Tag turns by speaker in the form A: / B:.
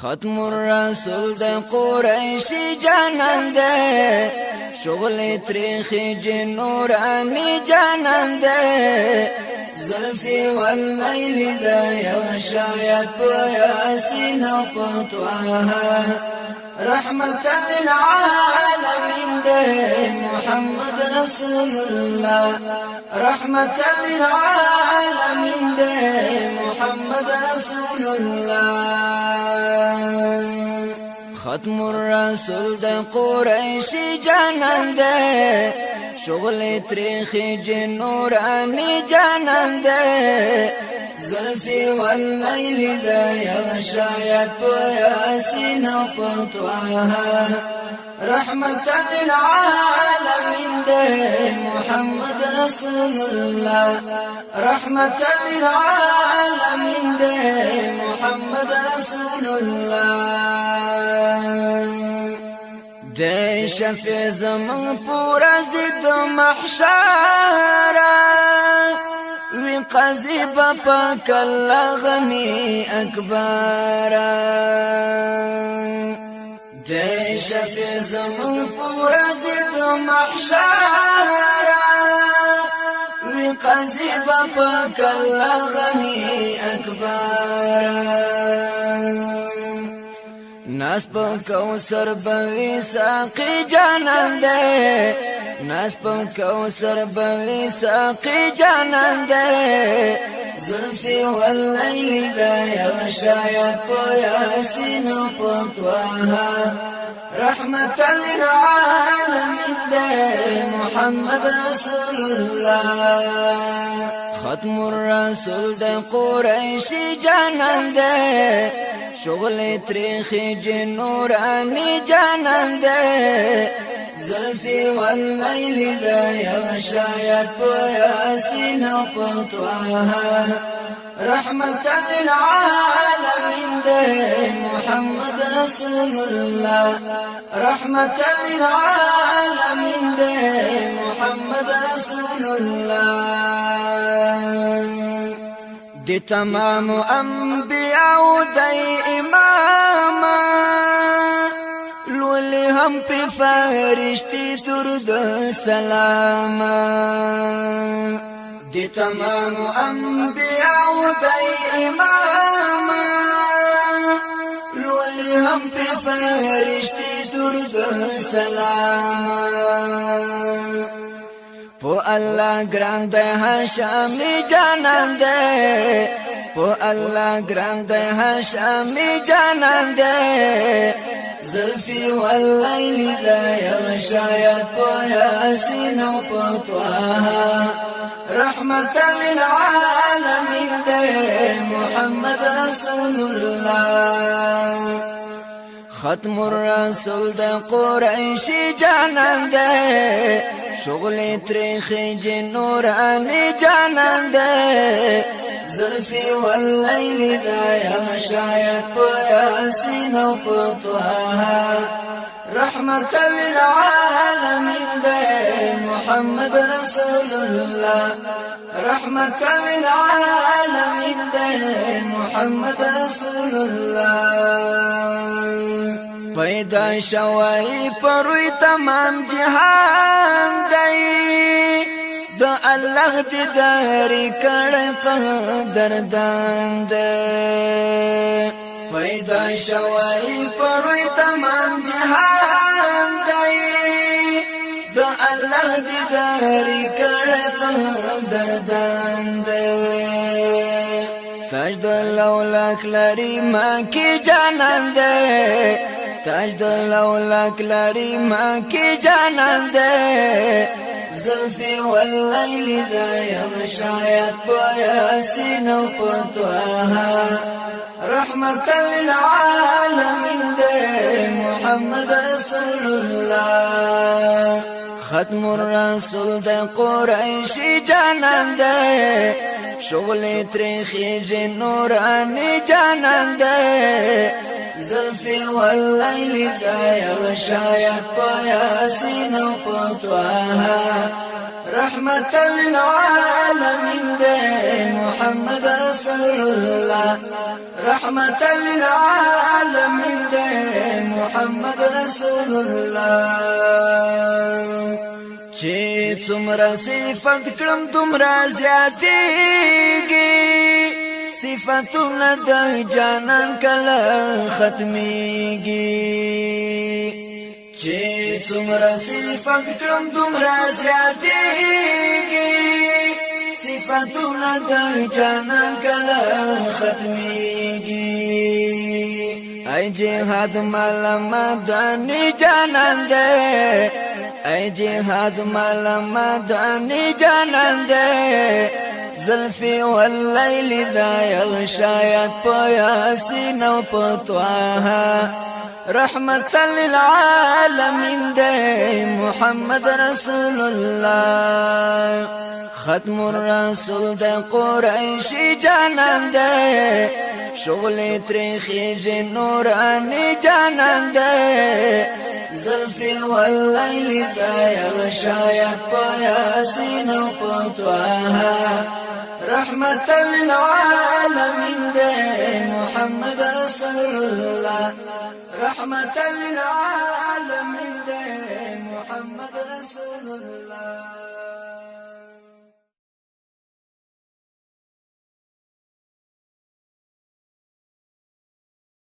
A: ختم الرسول د قریشی جانان ده شغل تریخی جنورانی جانان ده زلفی واللیل ده یا شاید پو یاسین و پتواها رحمتا للعالمین ده محمد رسول الله رحمتا للعالمین ده محمد رسول الله ختم الرسول د قریشی جانان ده شغل تریخی جنورانی جانان ده زلفی واللیل ده یا شاید پو یاسین و پتواها رحمتا للعالمین ده محمد رسول الله رحمتا للعالمین ده محمد رسول الله ده شفیع زمان پورا زد محشر وی قضی بپا کل غنی اکبر ده شفیع زمان پورا زد محشر وی قضی بپا کل غنی اکبر ناس پا کوثر بوی ساقی جانان ده ناس پا کوثر بوی ساقی جانان ده زلفی واللیل ده یا شاید پو یاسین و پتواها رحمتا للعالمین ده محمد رسول الله ختم الرسول د قریشی جانان ده شغل تریخی جنورانی جانان ده زلفی واللیل ده یا شاید پو یاسین و پتواها رحمتا للعالمین ده محمد رسول الله رحمتا للعالمین ده محمد رسول الله دی تمام انبیاء دی امام لولی هم پی فرشتی درود سلام دی تمام انبیاء دی امام لولی هم پی فرشتی درود سلام پو اللہ گران دے ہاشمی جانان دے پو اللہ گران دے ہاشمی جانان دے زلفی واللیل دے یا شاید پو یاسین و پتواها رحمتا للعالمین دے محمد رسول اللہ ختم الرسول د قریشی جانان ده شغل تریخی جنورانی جانان ده زلفی واللیل ده یا شاید پو یاسین و پتواها رحمتا للعالمین ده محمد رسول الله رحمتا للعالمین ده محمد رسول الله پیدا شوی پروی تمام جهان دی د الله دیداری کړه قدردان دی پیدا شوی پروی تمام جهان دی د الله دیداری کړه قدردان دی تاج د لولاک لري ما کی جانان ده تاج د لولاک لري ما کی جانان ده زلفی واللیل ده یا شاید پو یاسین و پتواها رحمتا للعالمین ده محمد رسول الله ختم الرسول د قریشی جانان ده شغل تریخی جنورانی جانان ده زلفی واللیل ده یا شاید پو یاسین و پتواها رحمتا للعالمین ده محمد رسول رسول الله رحمت للعالمین دے محمد رسول الله چې څومره صفت کړم دومره زیاتېږي صفاتونه د جانان کله ختمېږي چې څومره صفت کړم دومره زیاتېږي صفاتونه د جانان کله ختمېږي ای جهاد مال مدني جانان دے ای جهاد مال مدني جانان دے زلفي والليل ذا يغشايات بياسين وبطواها رحمة للعالمين دے محمد رسول الله ختم الرسول دے قريشي جانان دے شغل تريخي نوراني جانان دے زلفي والليل ذا يغشايات بياسين وبطواها رحمة للعالمين دے محمد رسول الله رحمة للعالمين دے محمد رسول الله